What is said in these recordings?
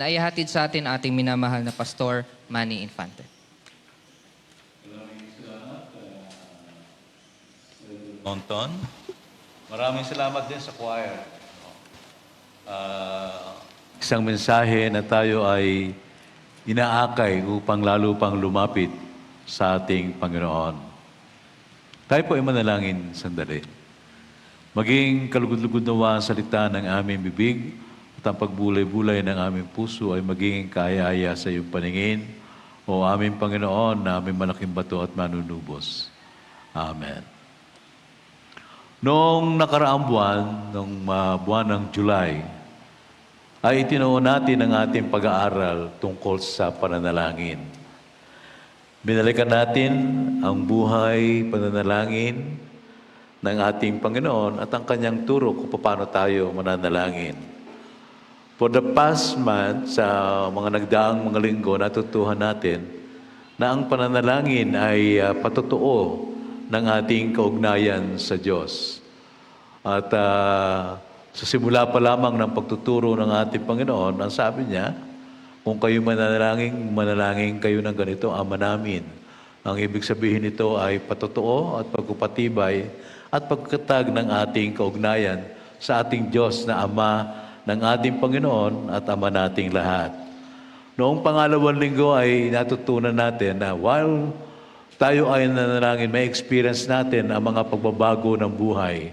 na ihatid sa atin ating minamahal na Pastor Manny Infante. Monton. Maraming salamat din sa choir. Isang mensahe na tayo ay inaakay upang lalo pang lumapit sa ating Panginoon. Tayo po ay manalangin sandali. Maging kalugod-lugod nawa ang salita ng aming bibig at ang pagbulay-bulay ng aming puso ay maging kaaya-aya sa iyong paningin, o aming Panginoon na aming malaking bato at manunubos. Amen. Noong nakaraang buwan, noong buwan ng July, ay itinuon natin ang ating pag-aaral tungkol sa pananalangin. Binalikan natin ang buhay pananalangin ng ating Panginoon at ang kanyang turo kung paano tayo mananalangin. For the past month, sa mga nagdaang mga linggo, natutuhan natin na ang pananalangin ay patotoo ng ating kaugnayan sa Diyos. At sa simula pa lamang ng pagtuturo ng ating Panginoon, ang sabi niya, kung kayo manalangin kayo ng ganito, Ama namin. Ang ibig sabihin nito ay patotoo at pagpapatibay at pagkatag ng ating kaugnayan sa ating Diyos na Ama ng ating Panginoon at Ama nating lahat. Noong pangalawang linggo ay natutunan natin na while tayo ay nanalangin, may experience natin ang mga pagbabago ng buhay.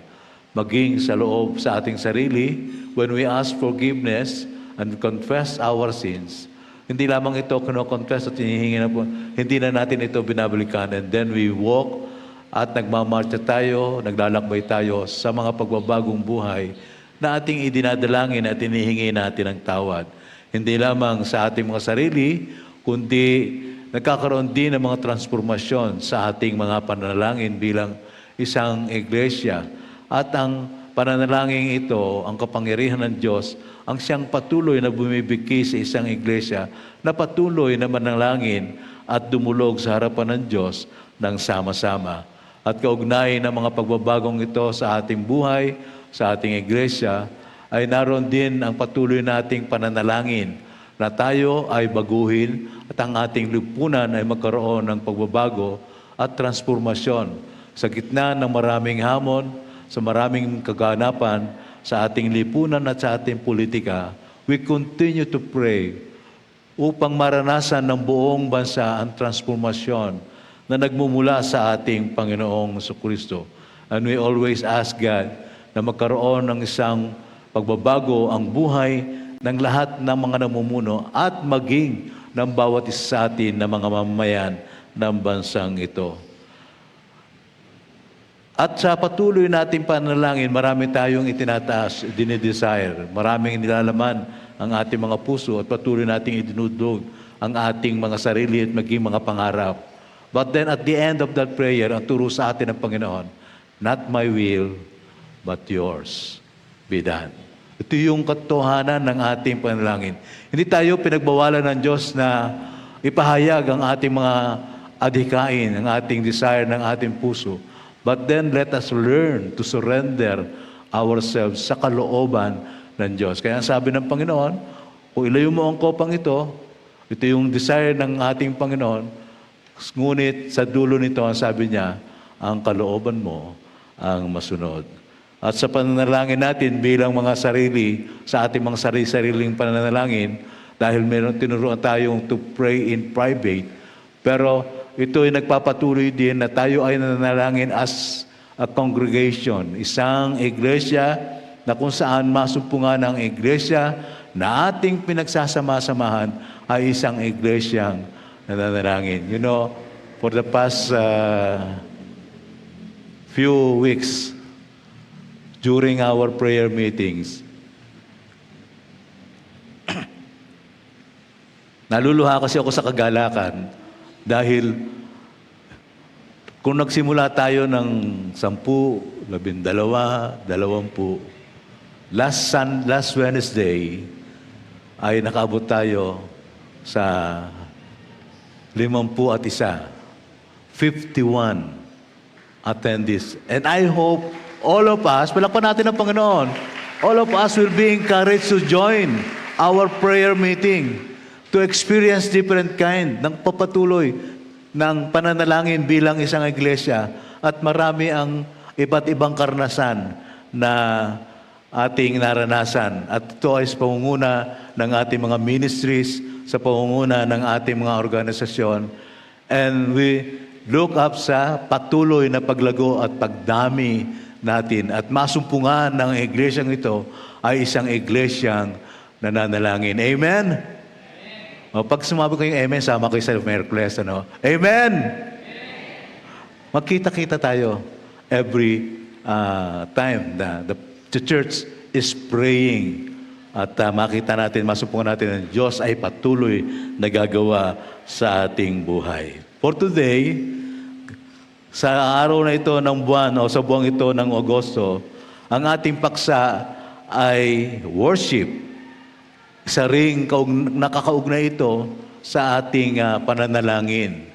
Maging sa loob sa ating sarili, when we ask forgiveness and confess our sins, hindi lamang ito kino-confess at hinihingi na po, hindi na natin ito binabalikan. And then we walk at nagmamarcha tayo, naglalakbay tayo sa mga pagbabagong buhay na ating idinadalangin at hinihingi natin ang tawad. Hindi lamang sa ating mga sarili, kundi nagkakaroon din ng mga transformasyon sa ating mga panalangin bilang isang iglesia. At ang pananalangin ito, ang kapangyarihan ng Diyos, ang siyang patuloy na bumibigay sa isang iglesia na patuloy na manalangin at dumulog sa harapan ng Diyos ng sama-sama. At kaugnay ng mga pagbabagong ito sa ating buhay, sa ating iglesia, ay naroon din ang patuloy nating pananalangin na tayo ay baguhin at ang ating lipunan ay magkaroon ng pagbabago at transformasyon sa gitna ng maraming hamon, sa maraming kaganapan sa ating lipunan at sa ating politika. We continue to pray upang maranasan ng buong bansa ang transformasyon na nagmumula sa ating Panginoong Jesucristo. And we always ask God na magkaroon ng isang pagbabago ang buhay ng lahat ng mga namumuno at maging ng bawat isa sa atin na mga mamamayan ng bansang ito. At sa patuloy nating panalangin, marami tayong itinataas, dinidesire. Maraming nilalaman ang ating mga puso at patuloy nating idinudog ang ating mga sarili at maging mga pangarap. But then at the end of that prayer, ang turo sa atin ng Panginoon, not my will, but yours be done. Ito yung katotohanan ng ating panalangin. Hindi tayo pinagbawalan ng Diyos na ipahayag ang ating mga adhikain, ang ating desire ng ating puso. But then let us learn to surrender ourselves sa kalooban ng Diyos. Kaya ang sabi ng Panginoon, kung ilayo mo ang kopang ito yung desire ng ating Panginoon, ngunit sa dulo nito, ang sabi niya, ang kalooban mo ang masunod. At sa pananalangin natin bilang mga sarili, sa ating mga sarili-sariling pananalangin, dahil meron tinuruan tayong to pray in private, pero ito ay nagpapatuloy din na tayo ay nanalangin as a congregation, isang iglesia na kung saan masumpungan ang iglesia na ating pinagsasama-samahan ay isang iglesyang nananalangin. You know, for the past few weeks, during our prayer meetings, naluluha kasi ako sa kagalakan dahil kung nagsimula tayo ng 10, 12, 20, last Wednesday ay nakaabot tayo sa 51, 51 attendees. And I hope all of us, palakpan natin ang Panginoon, all of us will be encouraged to join our prayer meeting to experience different kind ng papatuloy ng pananalangin bilang isang iglesia at marami ang iba't ibang karanasan na ating naranasan. At ito ay sa pangunguna ng ating mga ministries, sa pangunguna ng ating mga organisasyon. And we look up sa patuloy na paglago at pagdami natin. At masumpungan ng iglesyang ito ay isang iglesyang nananalangin. Amen? O, pag sumabi ko yung amen, sama kayo sa Merkules. Ano? Amen! Magkita-kita tayo every time na the church is praying. At makita natin, masumpungan natin ang Diyos ay patuloy na gagawa sa ating buhay. For today, sa araw na ito ng buwan o sa buwang ito ng Agosto, ang ating paksa ay worship. Isa ring nakakaugnay ito sa ating pananalangin.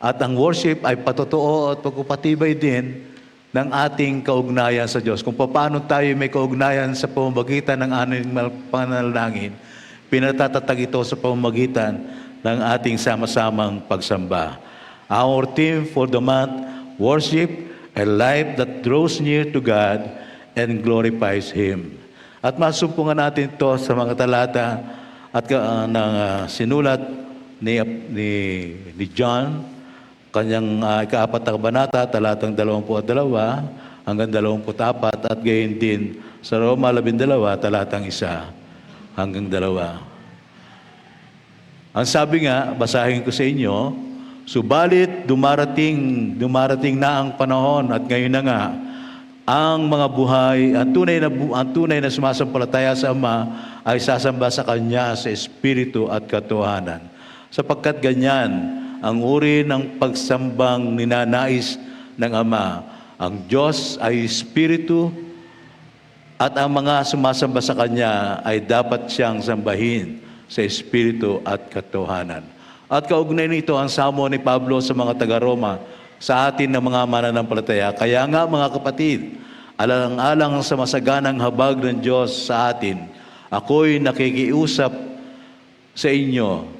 At ang worship ay patotoo at pagpapatibay din ng ating kaugnayan sa Diyos. Kung paano tayo may kaugnayan sa pamamagitan ng ating pananalangin, pinatatatag ito sa pamamagitan ng ating sama-samang pagsamba. Our theme for the month, worship, a life that draws near to God and glorifies Him. At masumpungan natin ito sa mga talata at sinulat ni John, kanyang ika-4 na kabanata, talatang 22 hanggang 24, at gayon din sa Roma 12, talatang 1 hanggang 2. Ang sabi nga, basahin ko sa inyo, subalit dumarating na ang panahon at ngayon na nga, ang mga buhay, ang tunay na sumasampalataya sa Ama ay sasamba sa Kanya sa Espiritu at katotohanan. Sapagkat ganyan, ang uri ng pagsambang ninanais ng Ama. Ang Diyos ay Espiritu at ang mga sumasamba sa Kanya ay dapat siyang sambahin sa Espiritu at katotohanan. At kaugnay nito ang samo ni Pablo sa mga taga-Roma sa atin ng mga mananampalataya. Kaya nga mga kapatid, alang-alang sa masaganang habag ng Diyos sa atin, ako'y nakikiusap sa inyo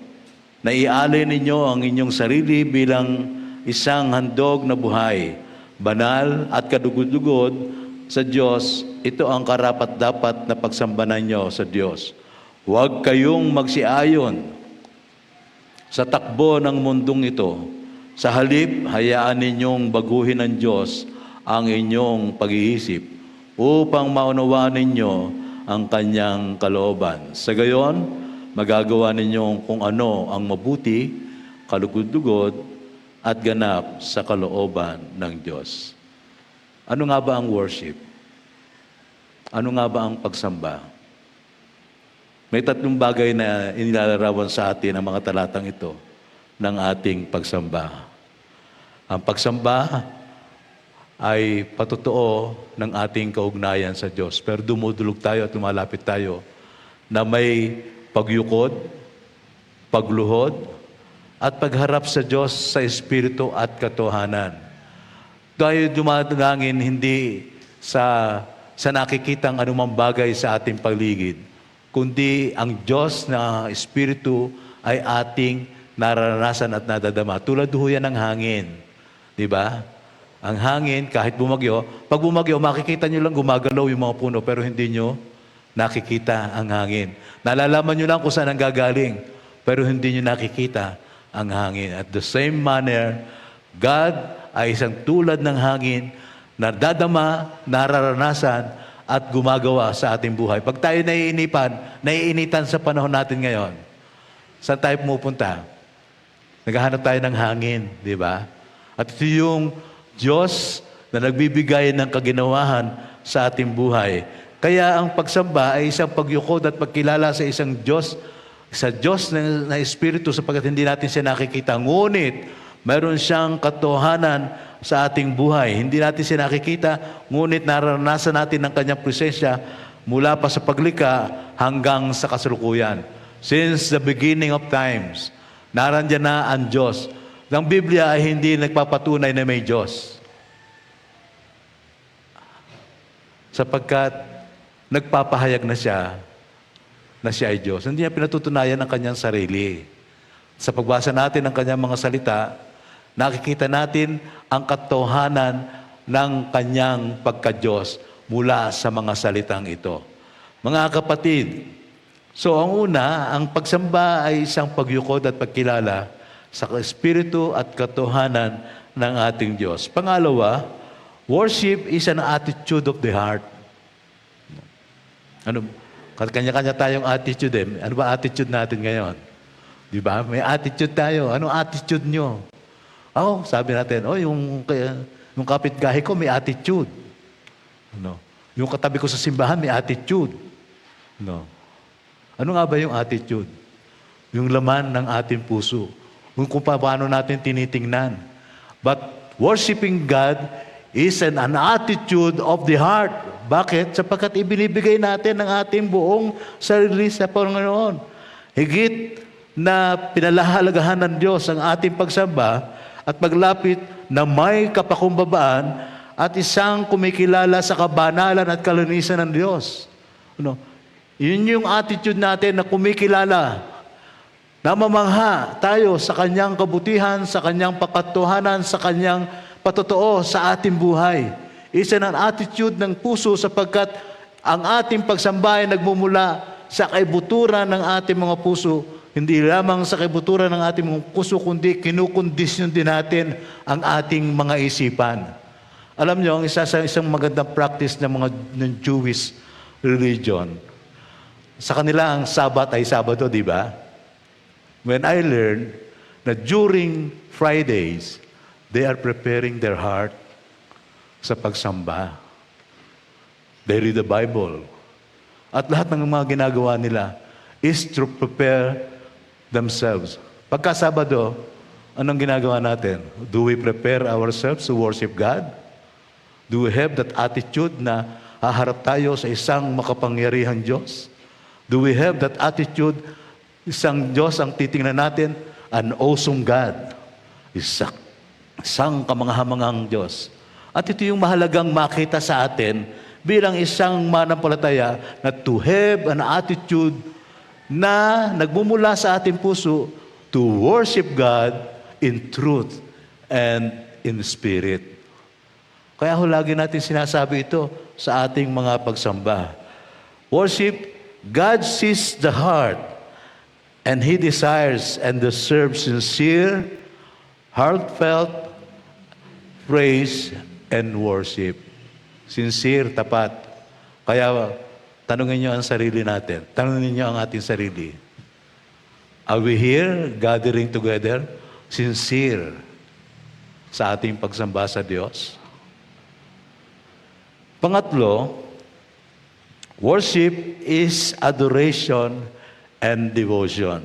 na ialay ninyo ang inyong sarili bilang isang handog na buhay, banal at kadugod-dugod sa Diyos. Ito ang karapat-dapat na pagsambahan nyo sa Diyos. Huwag kayong magsiayon sa takbo ng mundong ito. Sa halip, hayaan ninyong baguhin ng Diyos ang inyong pag-iisip upang maunawaan ninyo ang Kanyang kalooban. Sa gayon, magagawa ninyo kung ano ang mabuti, kalugod-dugod, at ganap sa kalooban ng Diyos. Ano nga ba ang worship? Ano nga ba ang pagsamba? May 3 bagay na inilalarawan sa atin ang mga talatang ito ng ating pagsamba. Ang pagsamba ay patotoo ng ating kaugnayan sa Diyos. Pero dumudulog tayo at lumalapit tayo na may pagyukod, pagluhod, at pagharap sa Diyos sa Espiritu at katotohanan. Tayo dumadangin hindi sa nakikitang anumang bagay sa ating paligid, kundi ang Diyos na Espiritu ay ating nararanasan at nadadama. Tulad ho yan ng hangin. Di ba? Ang hangin, kahit bumagyo, pag bumagyo, makikita nyo lang gumagalaw yung mga puno, pero hindi nyo nakikita ang hangin. Nalalaman nyo lang kung saan ang gagaling, pero hindi nyo nakikita ang hangin. At the same manner, God ay isang tulad ng hangin na dadama, nararanasan, at gumagawa sa ating buhay. Pag tayo naiinitan sa panahon natin ngayon, saan tayo pumupunta? Naghahanap tayo ng hangin, di ba? At ito yung Diyos na nagbibigay ng kaginawahan sa ating buhay. Kaya ang pagsamba ay isang pagyukod at pagkilala sa isang Diyos, sa Diyos na Espiritu, sapagkat hindi natin siya nakikita. Ngunit, mayroon siyang katotohanan sa ating buhay. Hindi natin siya nakikita, ngunit naranasan natin ang kanyang presensya mula pa sa paglikha hanggang sa kasalukuyan. Since the beginning of times, narandyan na ang Diyos. Ang Biblia ay hindi nagpapatunay na may Diyos. Sapagkat nagpapahayag na siya na siya ay Diyos. Hindi niya pinatutunayan ang kanyang sarili. Sa pagbasa natin ng kanyang mga salita, nakikita natin ang katotohanan ng kanyang pagka-Diyos mula sa mga salitang ito. Mga kapatid, so ang una, ang pagsamba ay isang pagyukod at pagkilala sa espiritu at katotohanan ng ating Diyos. Pangalawa, worship is an attitude of the heart. Ano? Kanya-kanya tayong attitude eh. Ano ba attitude natin ngayon? Di ba? May attitude tayo. Anong attitude nyo? Sabi natin, yung kapitbahay ko may attitude. Ano? Yung katabi ko sa simbahan may attitude. No. Ano nga ba yung attitude? Yung laman ng ating puso. Kung paano natin tinitingnan. But worshiping God is an attitude of the heart. Bakit? Sapagkat ibinibigay natin ang ating buong sarili sa Panginoon. Higit na pinalahalagahan ng Diyos ang ating pagsamba at paglapit na may kapakumbabaan at isang kumikilala sa kabanalan at kalinisan ng Diyos. Ano? Yun yung attitude natin na kumikilala. Namamangha tayo sa kanyang kabutihan, sa kanyang pakatotohanan, sa kanyang patotoo sa ating buhay. Isa ng attitude ng puso sapagkat ang ating pagsamba ay nagmumula sa kaibuturan ng ating mga puso. Hindi lamang sa kaibuturan ng ating mga puso, kundi kinukondisyon din natin ang ating mga isipan. Alam nyo, ang isang magandang practice ng Jewish religion, sa kanila ang Sabat ay Sabado, di ba? When I learned that during Fridays, they are preparing their heart sa pagsamba. They read the Bible. At lahat ng mga ginagawa nila is to prepare themselves. Pagka Sabado, anong ginagawa natin? Do we prepare ourselves to worship God? Do we have that attitude na haharap tayo sa isang makapangyarihang Diyos? Do we have that attitude, isang Diyos ang titingnan natin, an awesome God, isang kamanghamanghang Diyos. At ito yung mahalagang makita sa atin bilang isang manampalataya na to have an attitude na nagmumula sa ating puso to worship God in truth and in spirit. Kaya lagi natin sinasabi ito sa ating mga pagsamba. Worship, God sees the heart and He desires and deserves sincere, heartfelt praise and worship. Sincere, tapat. Kaya tanungin niyo ang sarili natin. Tanungin niyo ang ating sarili. Are we here gathering together? Sincere sa ating pagsamba sa Diyos? Pangatlo, worship is adoration and devotion.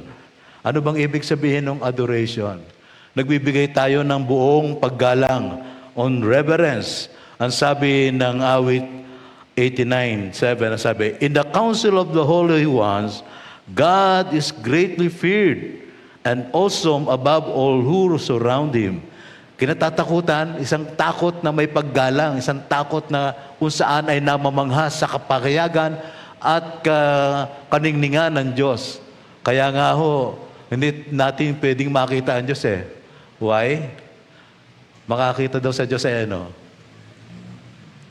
Ano bang ibig sabihin ng adoration? Nagbibigay tayo ng buong paggalang on reverence. Ang sabi ng awit 89:7, ang sabi, in the council of the holy ones, God is greatly feared and awesome above all who surround Him. Kinatatakutan, isang takot na may paggalang, isang takot na kung saan ay namamangha sa kapahayagan at kaningningan ng Diyos. Kaya nga hindi natin pwedeng makita ang Diyos eh. Why? Makakita daw sa Diyos ay ano?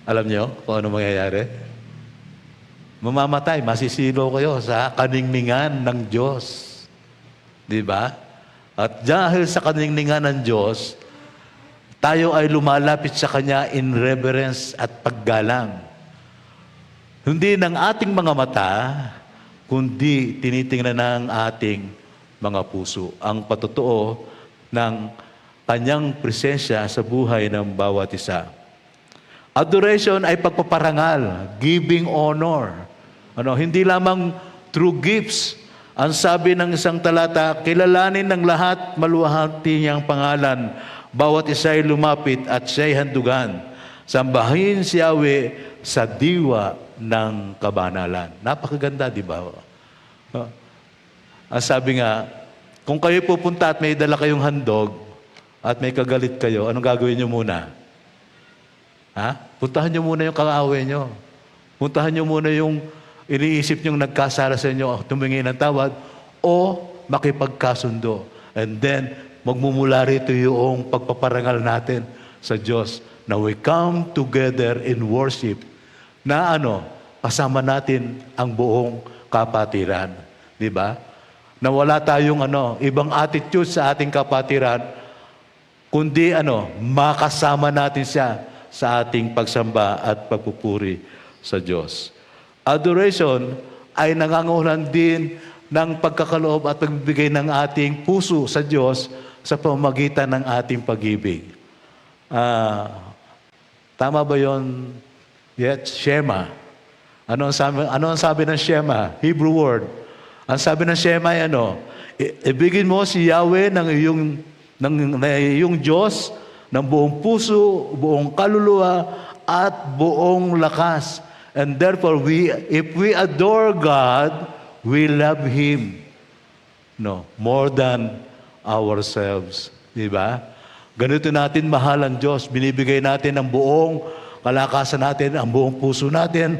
Alam nyo kung ano mangyayari? Mamamatay, masisilo kayo sa kaningningan ng Diyos. Di ba? At dahil sa kaningningan ng Diyos, tayo ay lumalapit sa Kanya in reverence at paggalang. Hindi ng ating mga mata, kundi tinitingnan ng ating mga puso ang patotoo ng Kanyang presensya sa buhay ng bawat isa. Adoration ay pagpaparangal, giving honor. Hindi lamang through gifts. Ang sabi ng isang talata, kilalanin ng lahat maluwalhati niyang pangalan. Bawat isa ay lumapit at siya'y handugan. Sambahin si Yahweh sa diwa ng kabanalan. Napakaganda, di ba? Ang sabi nga, kung kayo pupunta at may dala kayong handog, at may kagalit kayo, anong gagawin nyo muna? Puntahan nyo muna yung kaaway nyo. Puntahan nyo muna yung iniisip niyong nagkasala sa inyo, tumingi ng tawad, o makipagkasundo. And then, magmumula rito yung pagpaparangal natin sa Diyos na we come together in worship na kasama natin ang buong kapatiran. Di ba? Na wala tayong ibang attitude sa ating kapatiran, kundi makasama natin siya sa ating pagsamba at pagpupuri sa Diyos. Adoration ay nangangahulugan din ng pagkakaloob at pagbibigay ng ating puso sa Diyos sa pamamagitan ng ating pag-ibig. Tama ba yon? Yes, Shema. Ano ang sabi ng Shema? Hebrew word. Ang sabi ng Shema ay ibigin mo si Yahweh ng iyong Diyos ng buong puso, buong kaluluwa, at buong lakas. And therefore, if we adore God, we love Him more than ourselves. Diba? Ganito natin mahal ang Diyos. Binibigay natin ang buong kalakasan natin, ang buong puso natin,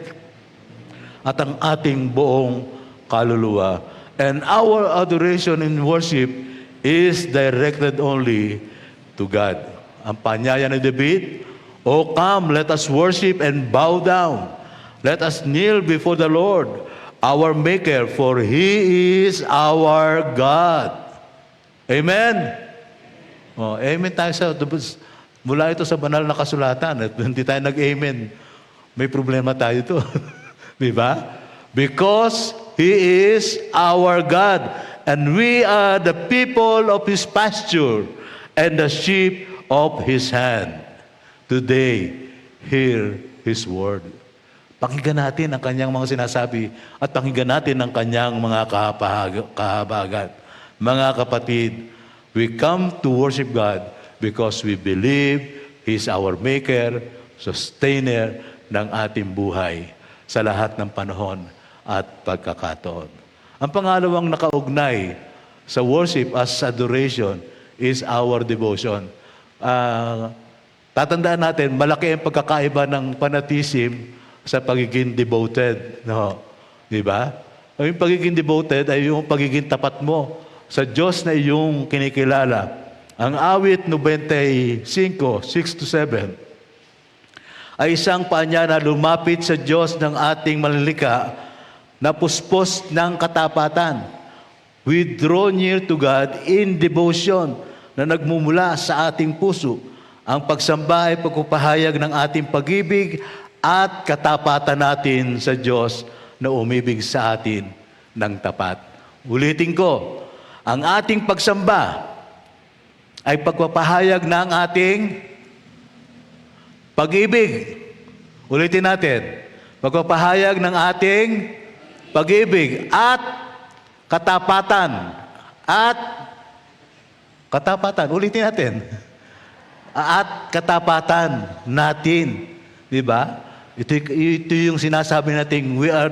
at ang ating buong kaluluwa. And our adoration and worship is directed only to God. Ang panyaya ni David, "O come, let us worship and bow down. Let us kneel before the Lord, our Maker, for He is our God." Amen? Amen tayo mula ito sa banal na kasulatan. At hindi tayo nag-amen, may problema tayo ito. Di ba? Because He is our God, and we are the people of His pasture and the sheep of His hand. Today, hear His word. Pakinggan natin ang kanyang mga sinasabi at pakinggan natin ang kanyang mga kahabagan. Mga kapatid, we come to worship God because we believe He is our Maker, Sustainer ng ating buhay sa lahat ng panahon at pagkakataon. Ang pangalawang nakaugnay sa worship as adoration is our devotion. Tatandaan natin, malaki ang pagkakaiba ng fanatism sa pagiging devoted. Di ba? Yung pagiging devoted ay yung pagiging tapat mo sa Diyos na iyong kinikilala. Ang awit 95, 6-7 ay isang paanya na lumapit sa Diyos ng ating manlika na puspos ng katapatan. We draw near to God in devotion na nagmumula sa ating puso. Ang pagsamba ay pagpapahayag ng ating pag-ibig at katapatan natin sa Diyos na umibig sa atin ng tapat. Ulitin ko, ang ating pagsamba ay pagpapahayag ng ating pag-ibig. Ulitin natin, pagpapahayag ng ating pag-ibig at katapatan. At katapatan. Ulitin natin. At katapatan natin. Di ba? Ito yung sinasabi natin, we are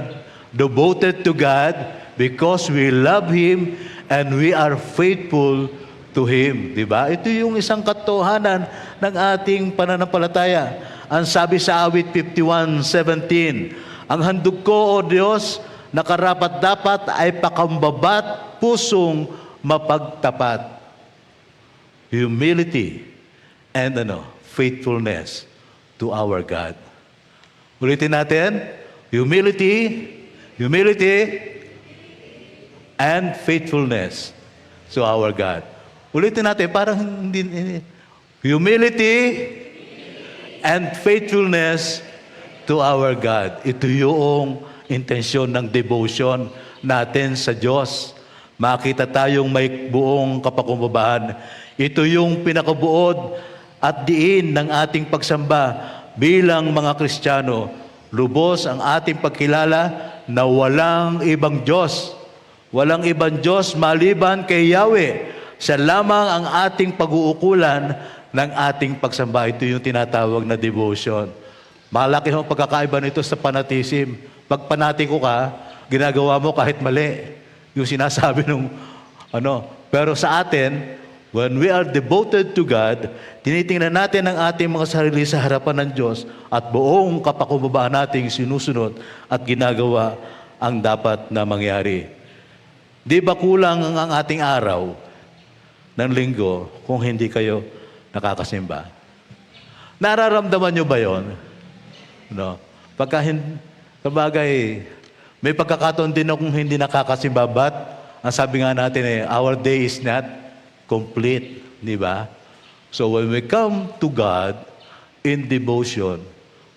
devoted to God because we love Him and we are faithful to Him. Di ba? Ito yung isang katotohanan ng ating pananampalataya. Ang sabi sa awit 51:17, "Ang handog ko, O Diyos, na karapat-dapat ay pakambabat pusong mapagtapat." Humility and faithfulness to our God. Ulitin natin, humility, and faithfulness to our God. Ulitin natin, parang hindi humility and faithfulness to our God. Ito yung intensyon ng devotion natin sa Diyos. Makita tayong may buong kapakumbabaan. Ito yung pinakabuod at diin ng ating pagsamba bilang mga Kristiyano. Lubos ang ating pagkilala na walang ibang Diyos. Walang ibang Diyos maliban kay Yahweh. Siya lamang ang ating pag-uukulan ng ating pagsamba. Ito yung tinatawag na devotion. Malaki ang pagkakaiba nito sa fanatism. Pag panatiko ka, ginagawa mo kahit mali. Yung sinasabi nung Pero sa atin, when we are devoted to God, tinitingnan natin ang ating mga sarili sa harapan ng Diyos at buong kapakumbabaan nating sinusunod at ginagawa ang dapat na mangyari. Di ba kulang ang ating araw ng linggo kung hindi kayo nakakasimba? Nararamdaman nyo ba yon? No? Pagka kabagay, may pagkakataon din akong hindi nakakasimba, but ang sabi nga natin our day is not complete. Di ba? So when we come to God in devotion,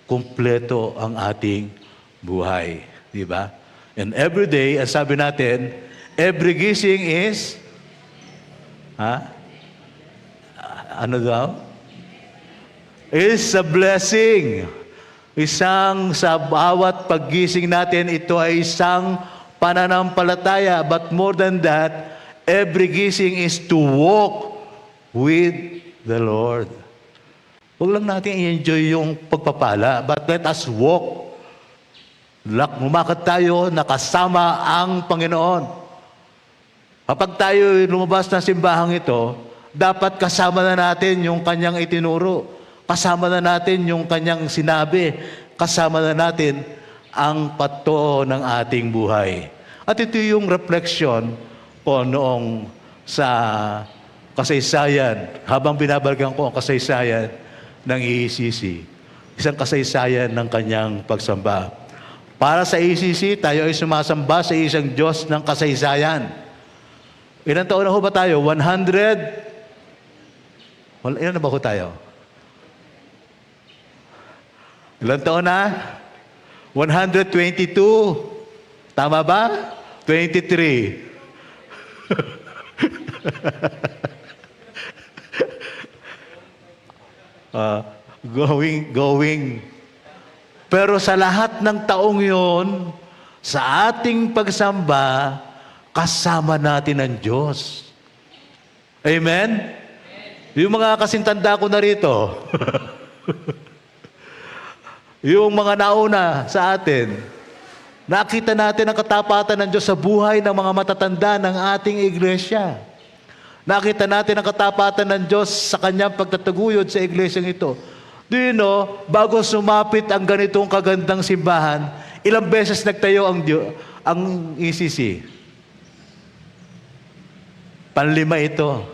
kumpleto ang ating buhay. Di ba? And every day, as sabi natin, every gising is, ano daw? Is a blessing. Sa bawat paggising natin, ito ay isang pananampalataya. But more than that, every gising is to walk with the Lord. Huwag lang natin i-enjoy yung pagpapala, but let us walk. Lumakad tayo, nakasama ang Panginoon. Kapag tayo lumabas ng simbahang ito, dapat kasama na natin yung kanyang itinuro. Kasama na natin yung kanyang sinabi. Kasama na natin ang patotoo ng ating buhay. At ito yung reflection po noong sa kasaysayan, habang binabalikan ko ang kasaysayan ng EECC, isang kasaysayan ng kanyang pagsamba. Para sa EECC, tayo ay sumasamba sa isang Diyos ng kasaysayan. Ilan taon na ho ba tayo? 100? Ilan na ba ho tayo? Ilan taon na? 122. Tama ba? 23. Going. Pero sa lahat ng taong yon, sa ating pagsamba, kasama natin ang Diyos. Amen? Yung mga kasintanda ko na rito, yung mga nauna sa atin, nakita natin ang katapatan ng Diyos sa buhay ng mga matatanda ng ating iglesia. Nakita natin ang katapatan ng Diyos sa kanyang pagtataguyod sa iglesyang ito. Do you know, bago sumapit ang ganitong kagandang simbahan, ilang beses nagtayo ang ECC? Panlima ito.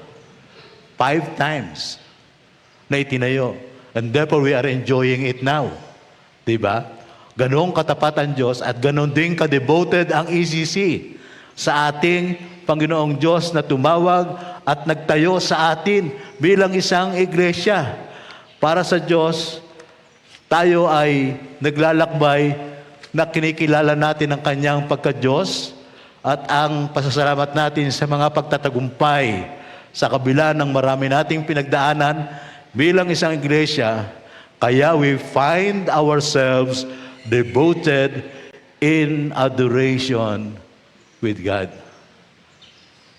5 times na itinayo. And therefore, we are enjoying it now. Diba? Ganong katapat ang Diyos at ganon din ka-devoted ang ECC sa ating Panginoong Diyos na tumawag at nagtayo sa atin bilang isang iglesia. Para sa Diyos, tayo ay naglalakbay na kinikilala natin ang kanyang pagka-Diyos at ang pasasalamat natin sa mga pagtatagumpay sa kabila ng marami nating pinagdaanan bilang isang iglesia. Kaya we find ourselves devoted in adoration with God.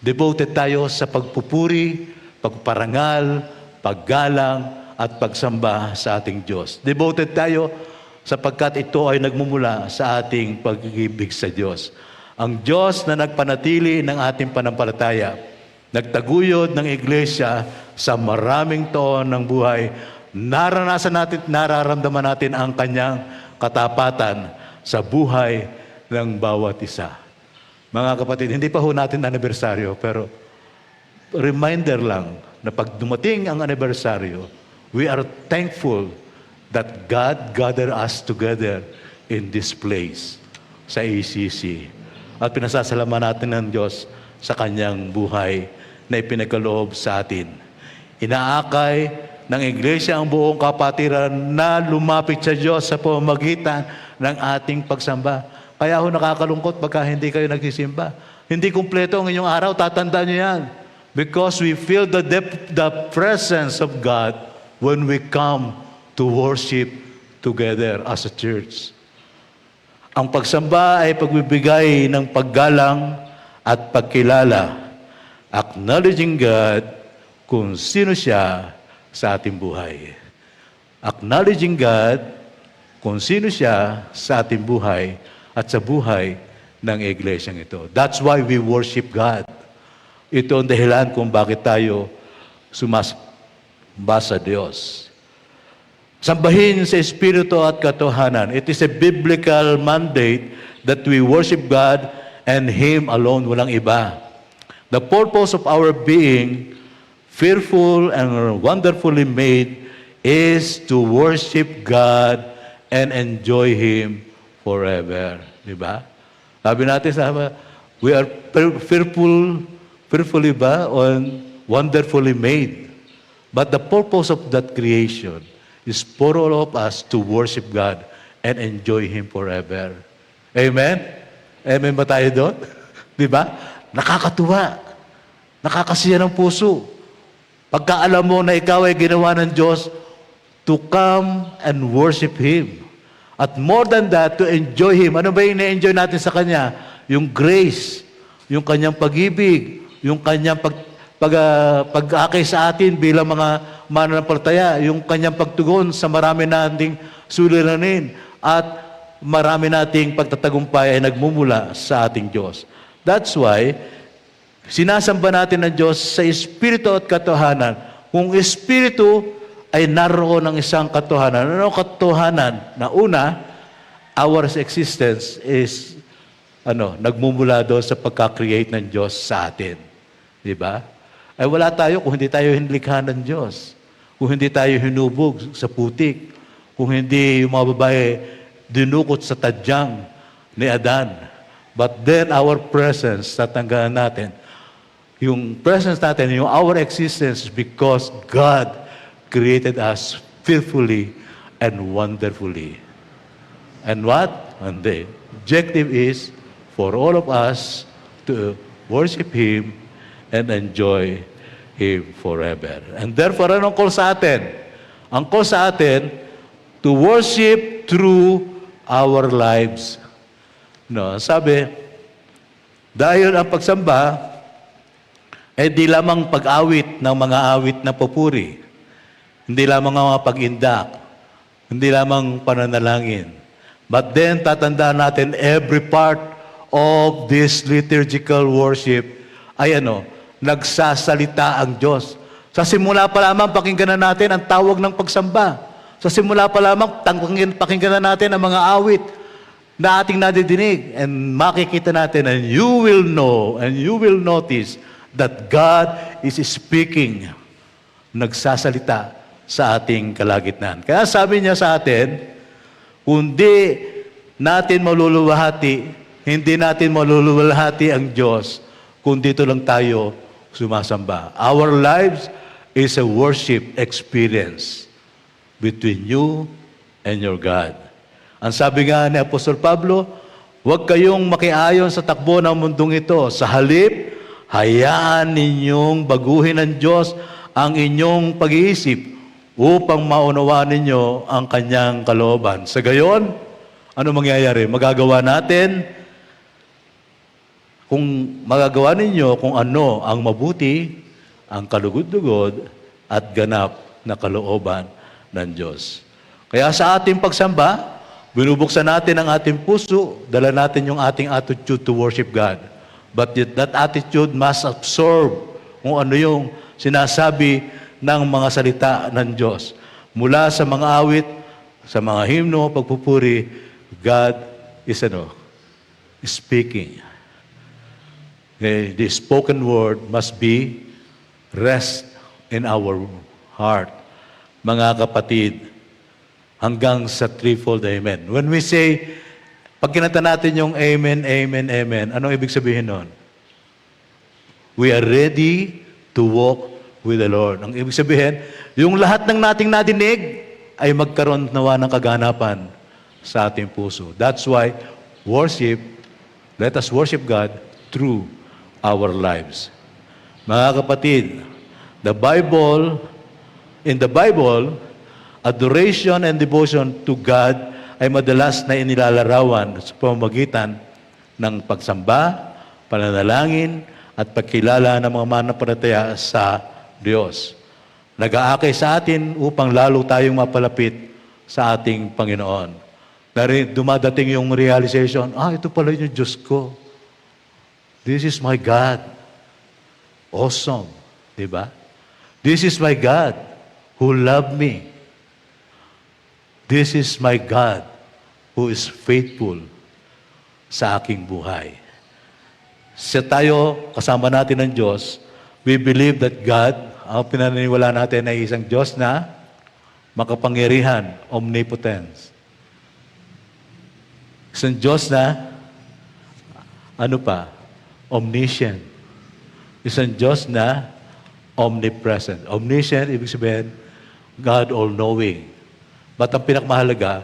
Devoted tayo sa pagpupuri, pagparangal, paggalang, at pagsamba sa ating Diyos. Devoted tayo sapagkat ito ay nagmumula sa ating pag-ibig sa Diyos. Ang Diyos na nagpanatili ng ating panampalataya, nagtaguyod ng iglesia sa maraming taon ng buhay, naranasan natin, nararamdaman natin ang kanyang katapatan sa buhay ng bawat isa. Mga kapatid, hindi pa ho natin anibersaryo, pero reminder lang na pag dumating ang anibersaryo, we are thankful that God gathered us together in this place sa ACC. At pinasasalamat natin ng Diyos sa kanyang buhay na ipinagkaloob sa atin. Inaakay ng iglesia ang buong kapatiran na lumapit sa Diyos sa pamamagitan ng ating pagsamba. Kaya ho nakakalungkot pagka hindi kayo nagsisimba. Hindi kumpleto ang inyong araw, tatandaan nyo yan. Because we feel the presence of God when we come to worship together as a church. Ang pagsamba ay pagbibigay ng paggalang at pagkilala, acknowledging God kung sino siya sa ating buhay. Acknowledging God kung sino siya sa ating buhay at sa buhay ng iglesyang ito. That's why we worship God. Ito ang dahilan kung bakit tayo sumasamba sa Diyos. Sambahin sa Espiritu at katotohanan. It is a biblical mandate that we worship God and Him alone, walang iba. The purpose of our being fearful and wonderfully made is to worship God and enjoy Him forever. Di ba? Sabi natin we are fearfully ba, and wonderfully made. But the purpose of that creation is for all of us to worship God and enjoy Him forever. Amen? Amen ba tayo doon? Di ba? Nakakatuwa. Nakakasiya ng puso. Pagka alam mo na ikaw ay ginawa ng Diyos to come and worship Him. At more than that, to enjoy Him. Ano ba yung na-enjoy natin sa Kanya? Yung grace, yung Kanyang pag-ibig, yung Kanyang pag-akay sa atin bilang mga mananampalataya, yung Kanyang pagtugon sa marami nating suliranin, at marami nating pagtatagumpay ay nagmumula sa ating Diyos. That's why, sinasamba natin ng Diyos sa Espiritu at katotohanan. Kung Espiritu ay naroon ng isang katotohanan, ano katotohanan? Na una, our existence is nagmumula doon sa pagka-create ng Diyos sa atin. Di ba? Ay wala tayo kung hindi tayo hinlikha ng Diyos. Kung hindi tayo hinubog sa putik. Kung hindi yung mga babae dinukot sa tadyang ni Adan. But then our presence, tatanggalan natin, yung presence natin, yung our existence is because God created us fearfully and wonderfully. And what? And the objective is for all of us to worship Him and enjoy Him forever. And therefore, anong call sa atin? Ang call sa atin, to worship through our lives. No, sabi, dahil ang pagsamba ay di lamang pag-awit ng mga awit na papuri, hindi lamang mga pag-indak, hindi lamang pananalangin, but then tatandaan natin every part of this liturgical worship ay nagsasalita ang Diyos. Sa simula pa lamang, pakinggan na natin ang tawag ng pagsamba. Sa simula pa lamang, pakinggan na natin ang mga awit na ating nadidinig. And makikita natin, and you will know, and you will notice that God is speaking, nagsasalita sa ating kalagitnaan. Kaya sabi niya sa atin, kundi natin maluluwalhati, hindi natin maluluwalhati ang Diyos, kung dito lang tayo sumasamba. Our lives is a worship experience between you and your God. Ang sabi nga ni Apostol Pablo, huwag kayong makiayon sa takbo ng mundong ito. Sa halip, hayaan ninyong baguhin ng Diyos ang inyong pag-iisip upang maunawaan ninyo ang Kanyang kalooban. Sa gayon, ano mangyayari? Magagawa ninyo kung ano ang mabuti, ang kalugod-lugod, at ganap na kalooban ng Diyos. Kaya sa ating pagsamba, binubuksan natin ang ating puso, dala natin yung ating attitude to worship God. But that attitude must absorb kung ano yung sinasabi ng mga salita ng Diyos. Mula sa mga awit, sa mga himno, pagpupuri, God is speaking. Okay, the spoken word must be rest in our heart. Mga kapatid, hanggang sa threefold amen. When we say, pag kinanta natin yung amen, amen, amen, anong ibig sabihin nun? We are ready to walk with the Lord. Ang ibig sabihin, yung lahat ng nating nadinig ay magkaroon nawa ng kaganapan sa ating puso. That's why let us worship God through our lives. Mga kapatid, in the Bible, adoration and devotion to God ay madalas na inilalarawan sa pamamagitan ng pagsamba, pananalangin, at pagkilala ng mga mananampalataya sa Diyos. Nag-aakay sa atin upang lalo tayong mapalapit sa ating Panginoon. Dumadating yung realization, ito pala yung Diyos ko. This is my God. Awesome. Diba? This is my God who loved me. This is my God who is faithful. sa aking buhay. Sa tayo, kasama natin ng Diyos, we believe that God, ang pinaniniwala natin ay isang Diyos na makapangyarihan, omnipotence. Isang Diyos na, omniscient. Isang Diyos na omnipresent. Omniscient, ibig sabihin, God all-knowing. But ang pinakamahalaga,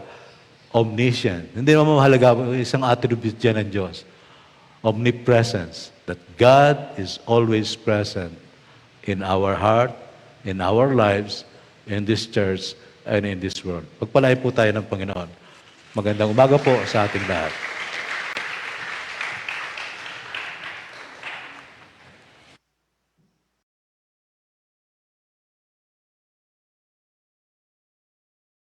omniscient. Hindi naman mahalaga, isang attribute yan ng Diyos. Omnipresence. That God is always present in our heart, in our lives, in this church, and in this world. Pagpalain po tayo ng Panginoon. Magandang umaga po sa ating lahat.